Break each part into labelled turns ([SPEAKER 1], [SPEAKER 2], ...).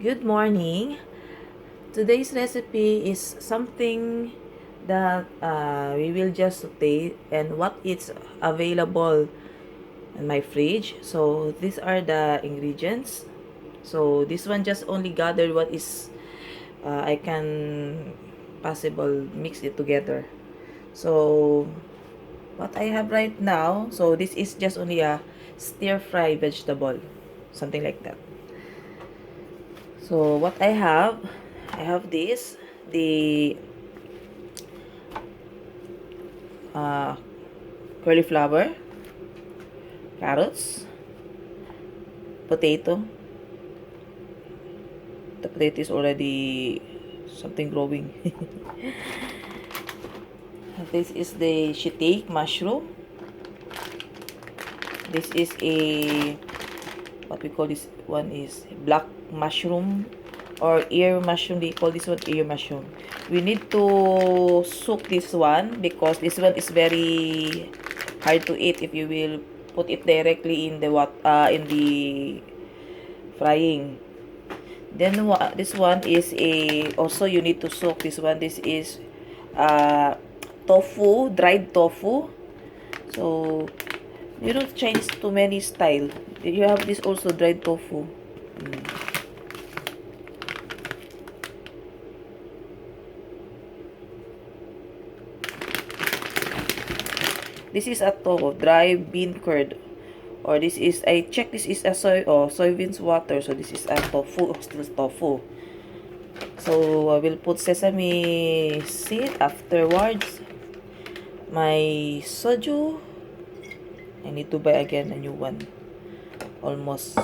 [SPEAKER 1] Good morning. Today's recipe is something that we will just saute and what is available in my fridge. So these are the ingredients. So this one just only gathered what is I can possible mix it together. So what I have right now, so this is just only a stir fry vegetable, something like that. So what I have this, the uh, cauliflower, carrots, potato. The potato is already something growing. This is the shiitake mushroom. This is a what we call this one is black mushroom or ear mushroom. They call this one ear mushroom. We need to soak this one because this one is very hard to eat if you will put it directly in the in the frying. Then this one is a also you need to soak this one. This is tofu, dried tofu. So you don't change too many style. You have this also dried tofu. This is a tofu, dry bean curd. Or this is, I check this is a soybeans water. So this is a tofu, still tofu. So I will put sesame seed afterwards. My soju. I need to buy again a new one. Almost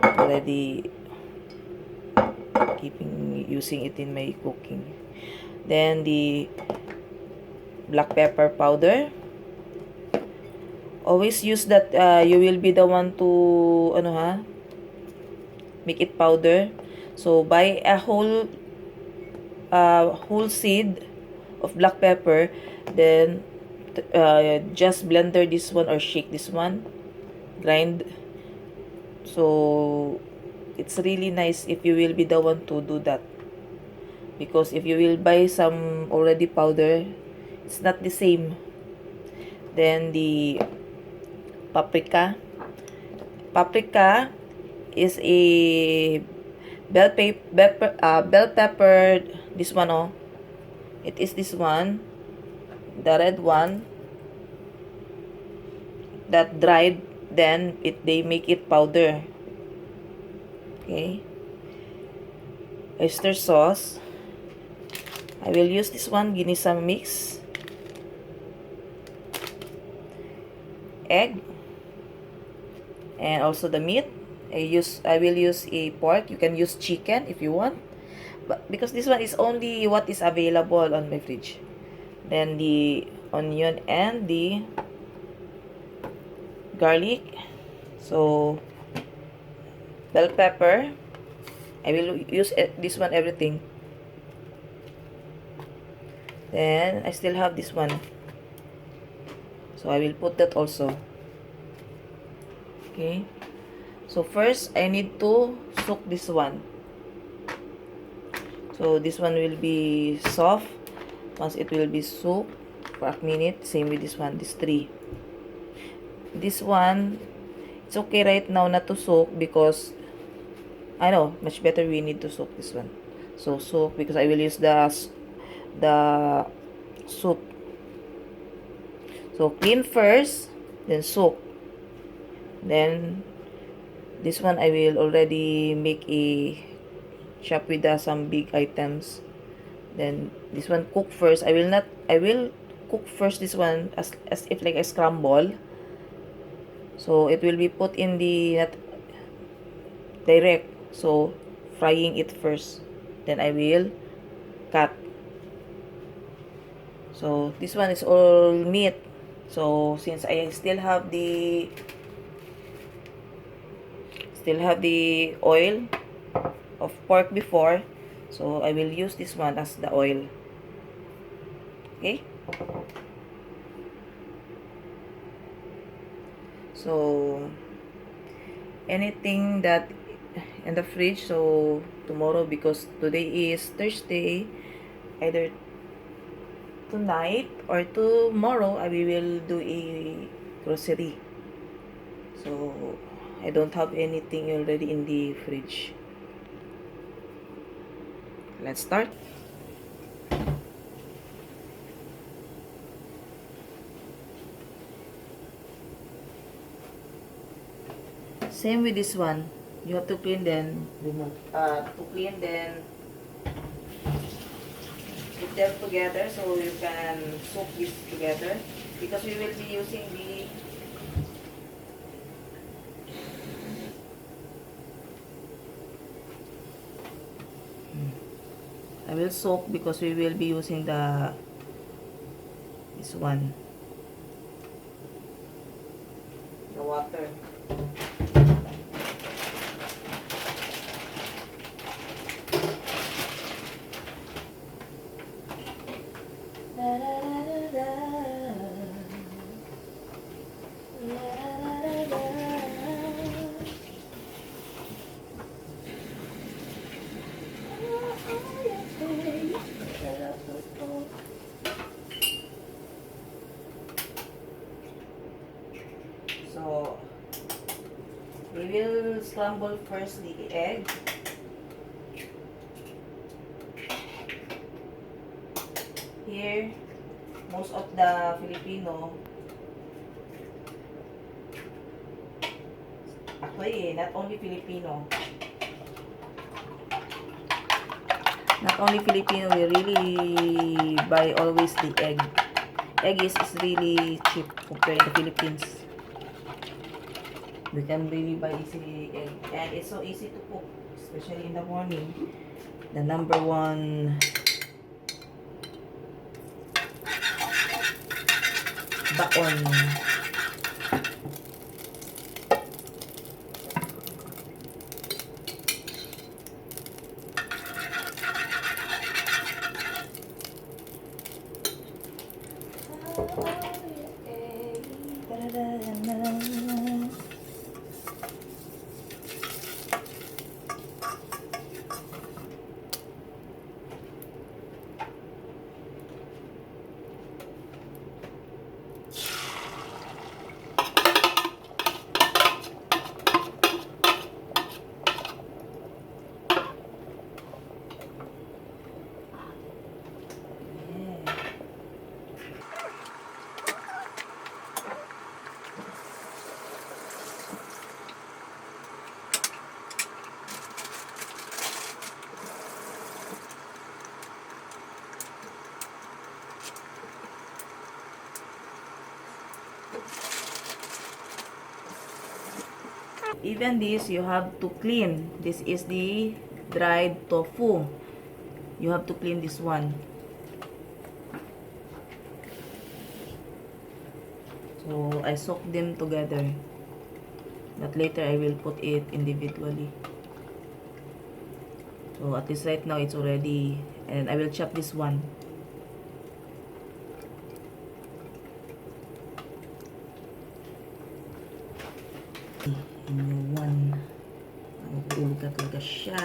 [SPEAKER 1] already using it in my cooking. Then the black pepper powder. Always use that you will be the one to make it powder. So buy a whole seed of black pepper, then just blender this one or shake this one, grind. So it's really nice if you will be the one to do that, because if you will buy some already powder, it's not the same. Then the paprika. Paprika is a bell pepper. This one, oh, it is this one, the red one that dried. Then they make it powder. Okay, oyster sauce. I will use this one, ginisa mix, egg, and also the meat. I will use a pork. You can use chicken if you want, but because this one is only what is available on my fridge. Then the onion and the garlic. So bell pepper. I will use this one everything. Then I still have this one, so I will put that also. Okay, so first I need to soak this one. So this one will be soft once it will be soaked for a minute. Same with this one, this three. This one, it's okay right now not to soak because I know much better we need to soak this one. So soak because I will use the soup. So clean first, then soak. Then this one I will already make a chop with some big items. Then this one cook first. I will cook first this one as if like a scramble. So it will be put in the not direct. So frying it first. Then I will cut. So this one is all meat. So since I still have the oil of pork before, so I will use this one as the oil. Okay, so anything that in the fridge. So tomorrow, because today is Thursday, either tonight or tomorrow, we will do a grocery. So I don't have anything already in the fridge. Let's start. Same with this one. You have to clean, then remove. To clean, then put them together so you can soak this together, because we will be using the I will soak because we will be using this one, the water. So we will scramble first the egg. Here, most of the Filipino, actually, not only Filipino, we really buy always the egg. Egg is really cheap compared to Philippines. We can really buy easily egg, and it's so easy to cook, especially in the morning. The number one baon. Even this, you have to clean. This is the dried tofu. You have to clean this one. So I soak them together, but later I will put it individually. So at least right now it's already, and I will chop this one. And yung one, mahulog ka talaga siya.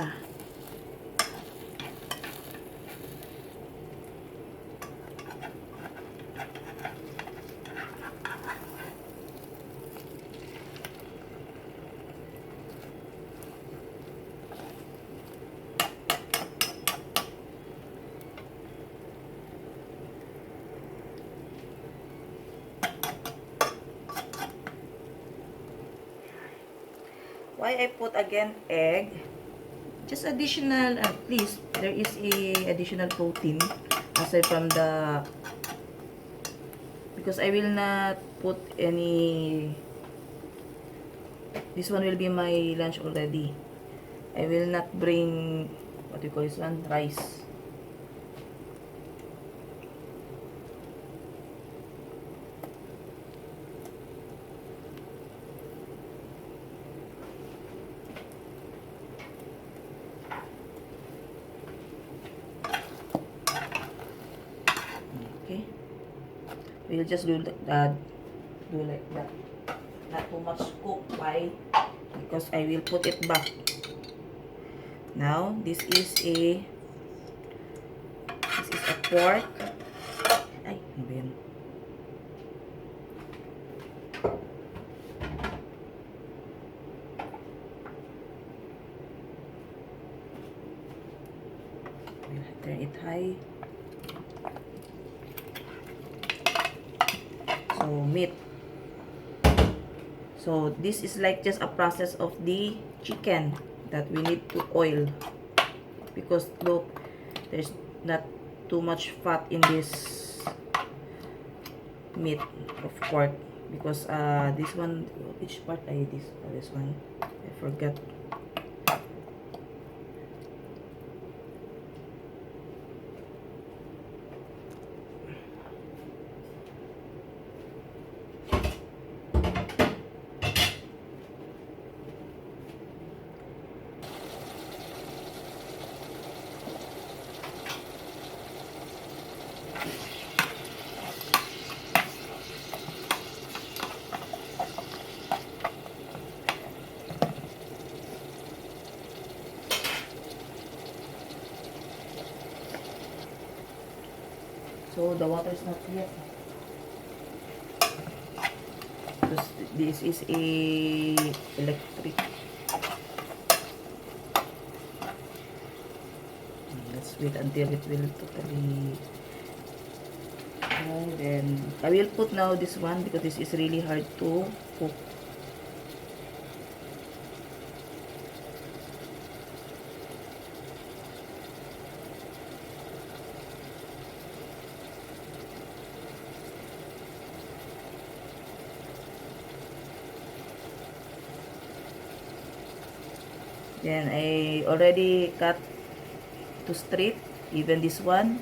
[SPEAKER 1] Why I put again egg? Just additional, at least there is a additional protein aside from the, because I will not put any, this one will be my lunch already. I will not bring, what do you call this one, rice. We'll just do like that. Not too much cook. Why? Because I will put it back. Now, this is a pork. Ay, ano ba yun? We'll turn it high. So, meat. So, this is like just a process of the chicken that we need to oil. Because look, there's not too much fat in this meat of pork. Because this one, which part I this one? I forgot. So the water is not yet. Because this is a electric. Let's wait until it will totally. Then I will put now this one because this is really hard to cook. Then I already cut to strip, even this one.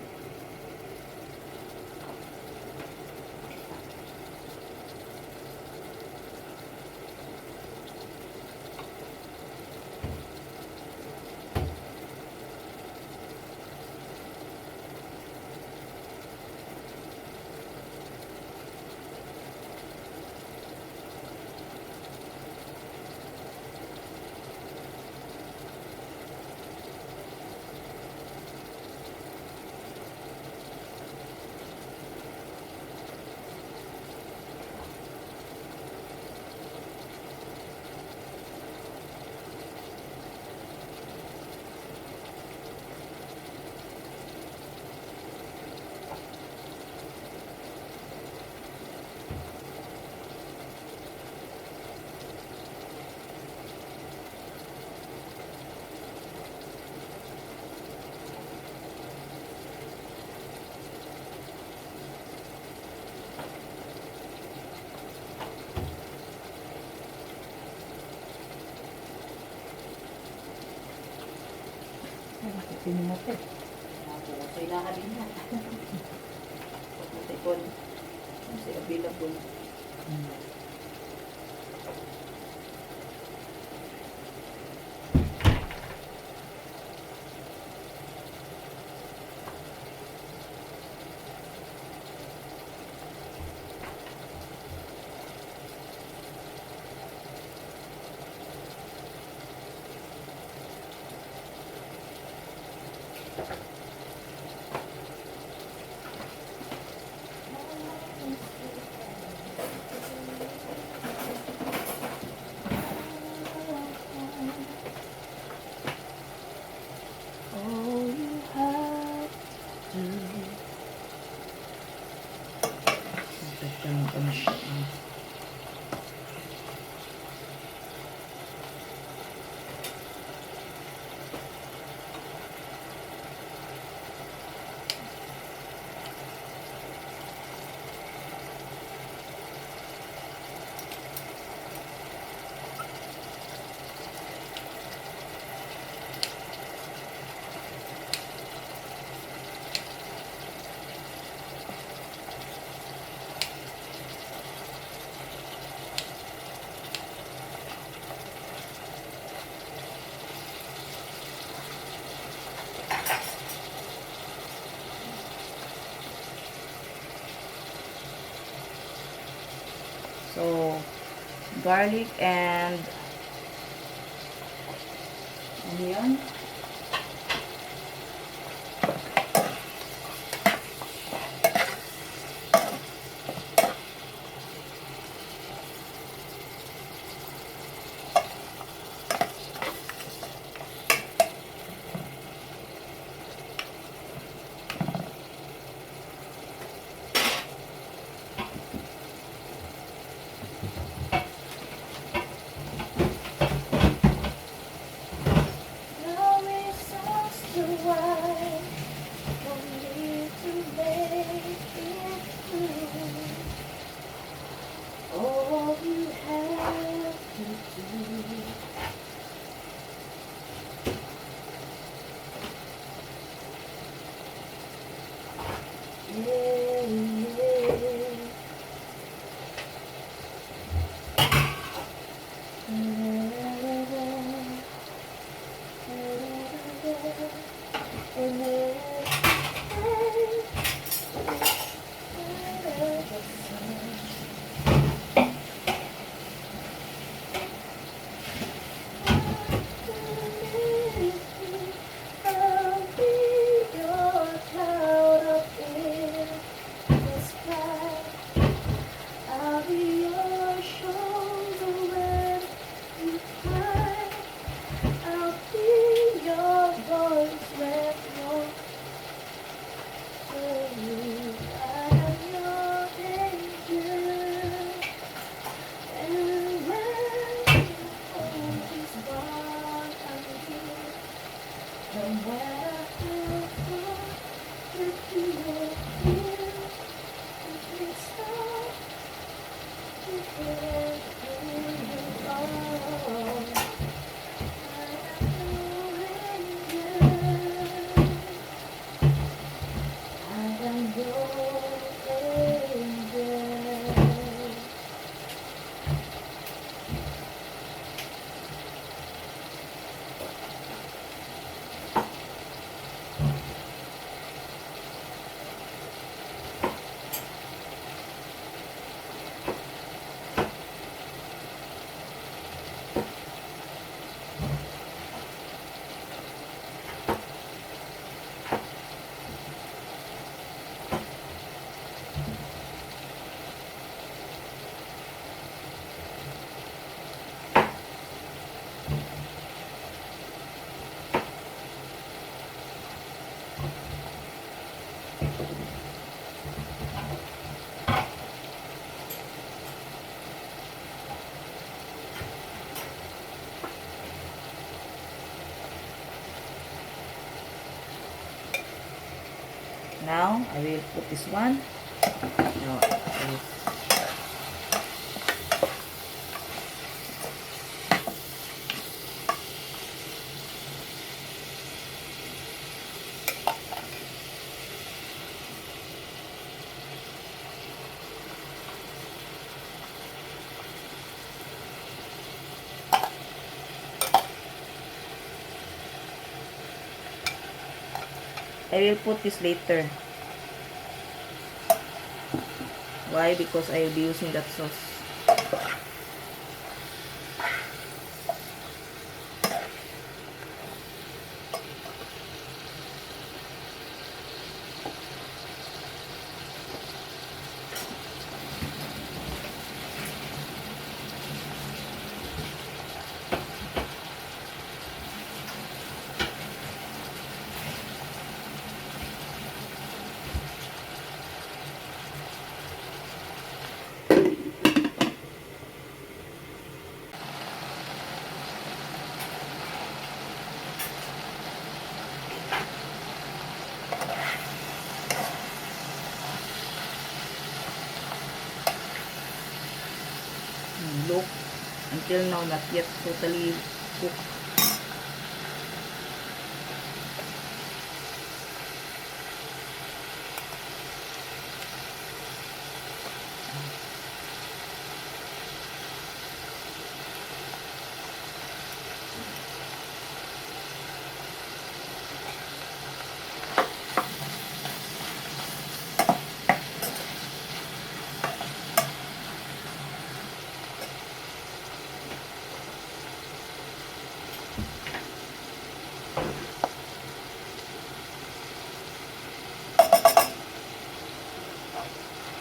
[SPEAKER 1] Pinimote. Ako, kailangan din yan. Pagkutay ko, kasi available. So, garlic and onion. you have to do. Yeah, yeah. I'll be your cloud up in the sky. I'll be your shoulder when you cry. I'll be your voice when you're hurting. I am your angel. And when home is gone, I'm here. And when I feel far, that you will feel. If you stop, you can't believe all. I am your angel. I am your angel. Now, I will put this one. Now, I will put this later. Why? Because I will be using that sauce. Look, until now not yet totally cooked.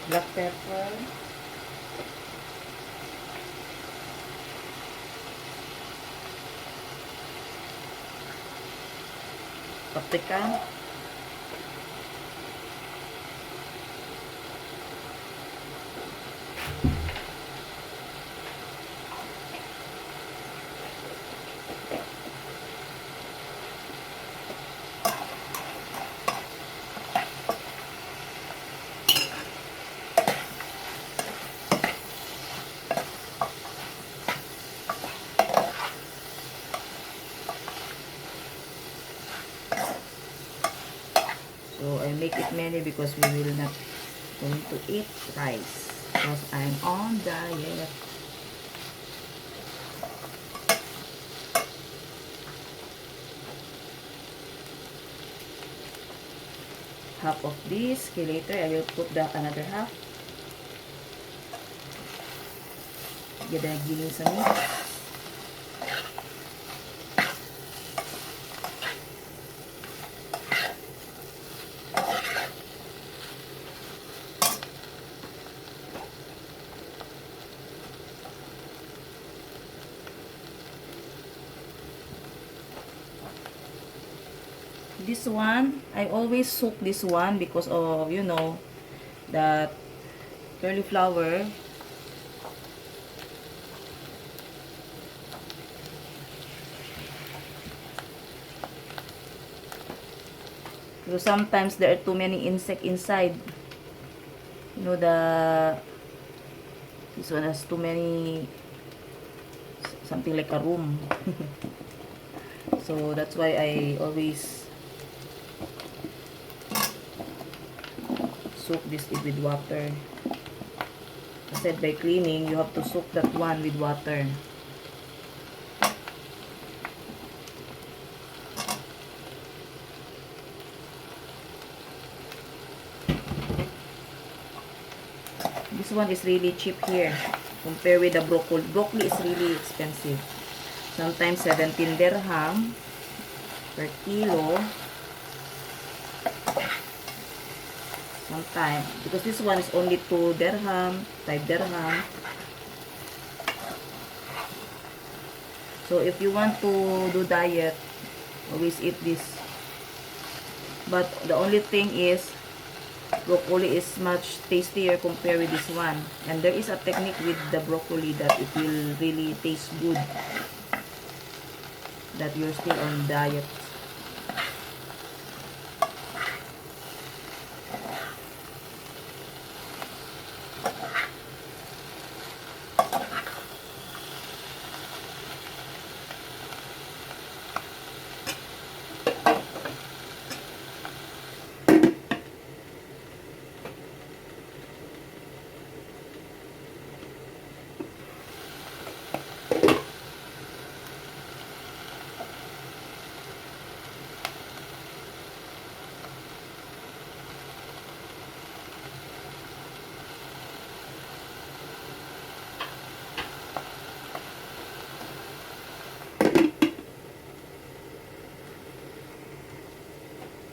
[SPEAKER 1] Black pepper, paprika, make it many because we will not going to eat rice because I'm on diet. Half of this, okay, later I will put the another half. Giling sa meat. This one, I always soak this one because of, you know, that cauliflower. So sometimes there are too many insects inside. You know, this one has too many, something like a room. So that's why I always soak this with water. I said by cleaning, you have to soak that one with water. This one is really cheap here compared with the broccoli. Broccoli is really expensive. Sometimes 17 dirham per kilo. Sometimes, because this one is only 2 dirham, 5 dirham. So if you want to do diet, always eat this. But the only thing is, broccoli is much tastier compared with this one. And there is a technique with the broccoli that it will really taste good. That you're still on diet.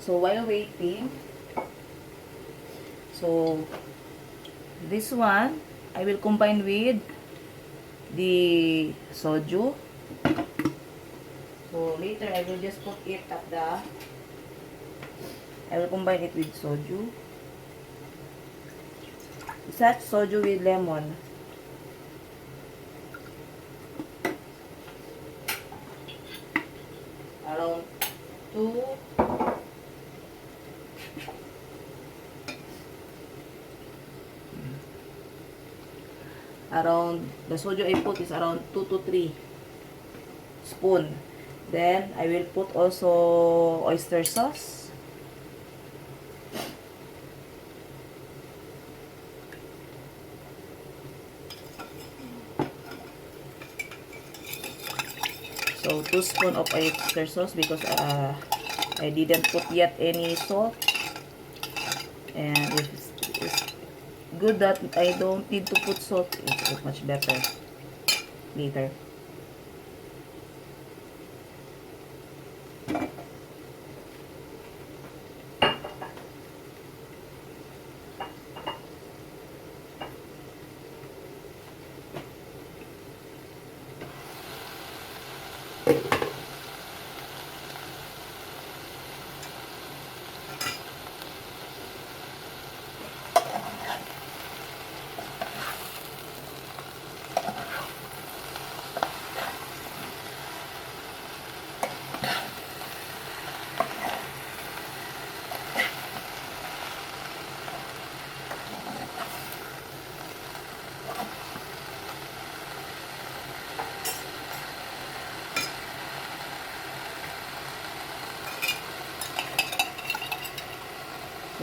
[SPEAKER 1] So while waiting, so this one I will combine with the soju. So later I will just put it at the, I will combine it with soju. Is that soju with lemon? Around 2. Around, the soju I put is around 2 to 3 spoon. Then I will put also oyster sauce. So 2 spoon of oyster sauce because I didn't put yet any salt. And it's good that I don't need to put salt. It's much better later.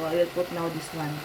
[SPEAKER 1] So I will put now this one.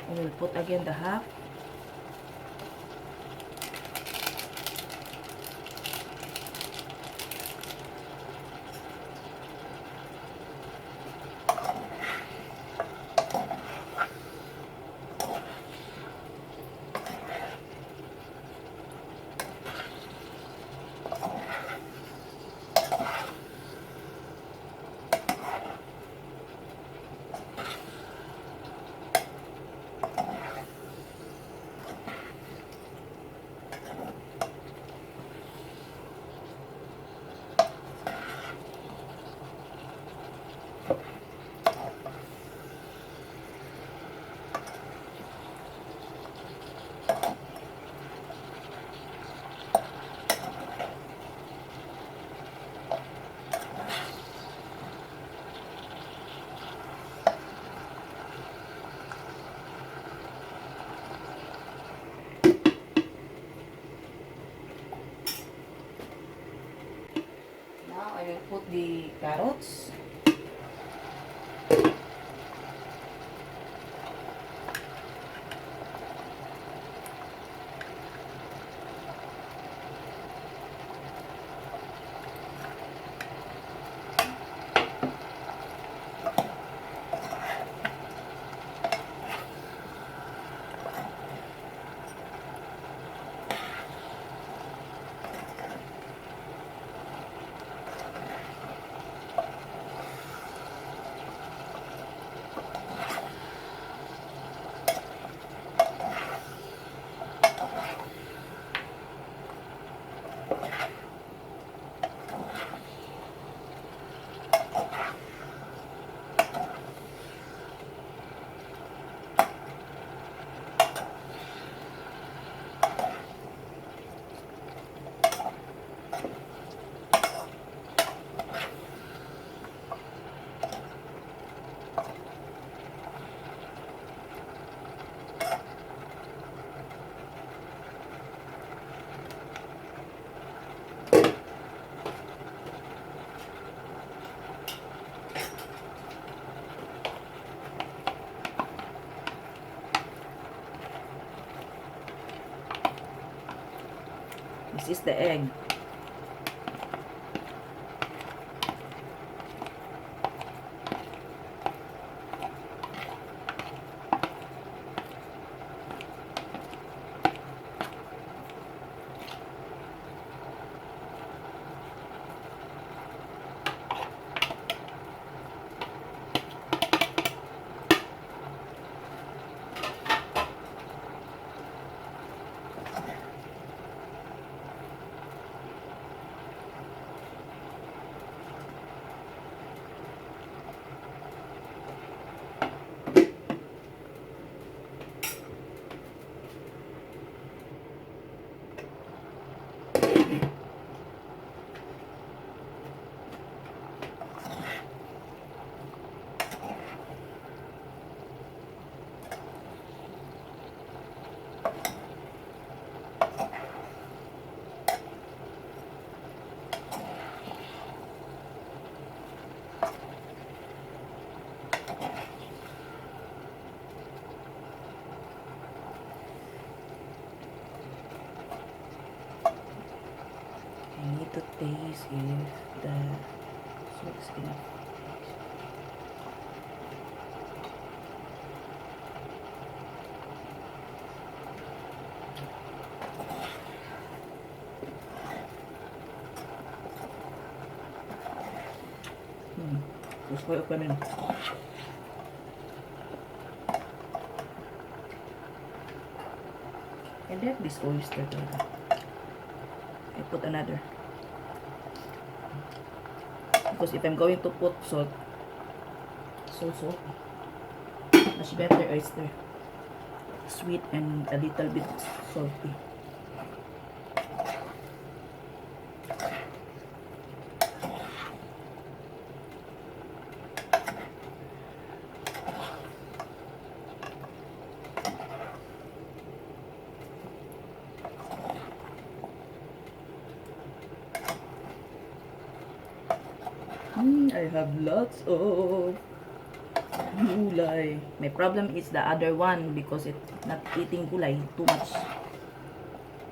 [SPEAKER 1] I will put again the half. Now I will put the carrots. This is the egg. need to taste if the salt is enough. Gusto ko pa rin. I like this oyster talaga. I put another. Because if I'm going to put salt, so salty. Much better oyster. Sweet and a little bit salty. I have lots of gulay. My problem is the other one because it's not eating gulay too much.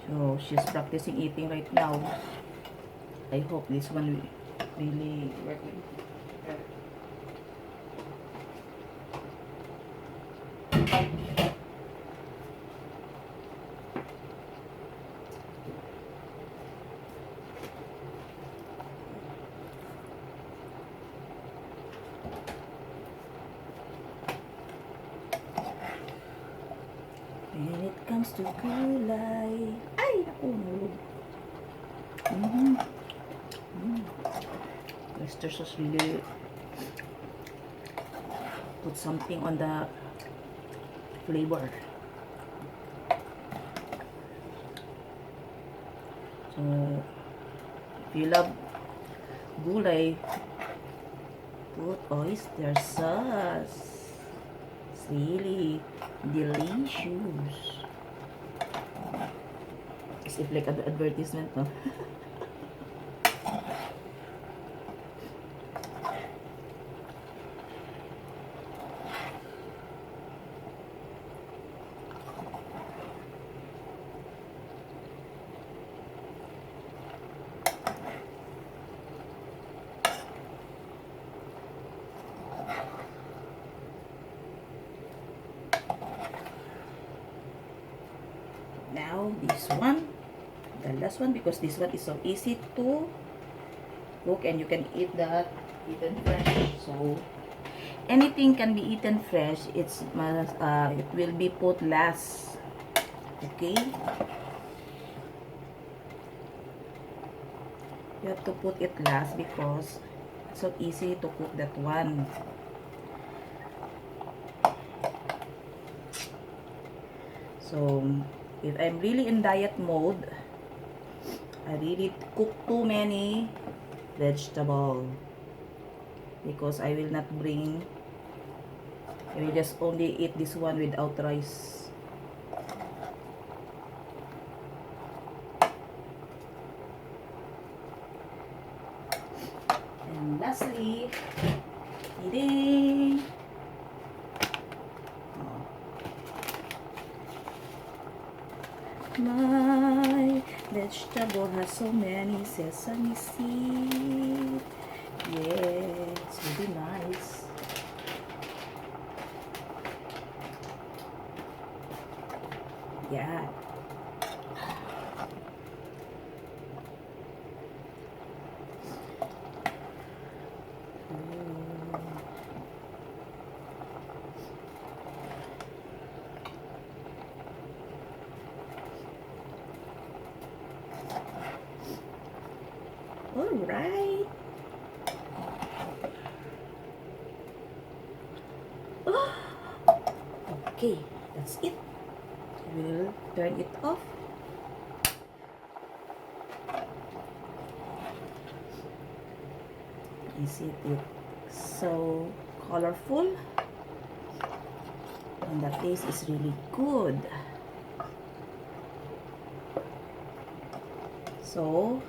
[SPEAKER 1] So she's practicing eating right now. I hope this one will really work with her. When it comes to gulay, ay, naku, nulog. Oyster sauce really put something on the flavor. So, if you love gulay, put oyster sauce. It's really delicious. As if like an advertisement, no? Now, this one, the last one, because this one is so easy to cook and you can eat that eaten fresh. So, anything can be eaten fresh. It will be put last. Okay? You have to put it last because it's so easy to cook that one. So, if I'm really in diet mode, I really cook too many vegetable because I will not bring, I will just only eat this one without rice. And lastly, eating. My vegetable has so many sesame seeds. Yeah, it's really nice. Yeah. Alright. Oh. Okay, that's it. I will turn it off. You see it so colorful and the taste is really good. So,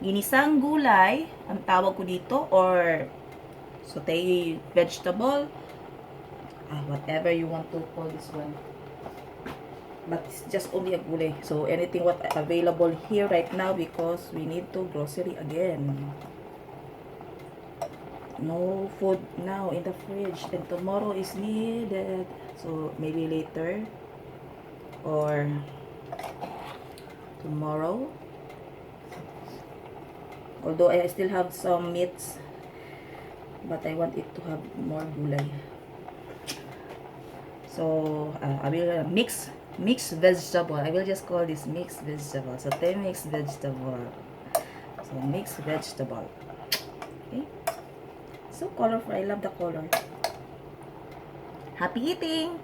[SPEAKER 1] ginisang gulay ang tawag ko dito, or sauté vegetable, whatever you want to call this one. but it's just only a gulay. So anything what available here right now because we need to grocery again. No food now in the fridge and tomorrow is needed. So maybe later or tomorrow. Although I still have some meats, but I want it to have more gulay. So I will mix vegetable. I will just call this mixed vegetable. So 10 mixed vegetable. So mixed vegetable. Okay. So colorful. I love the color. Happy eating!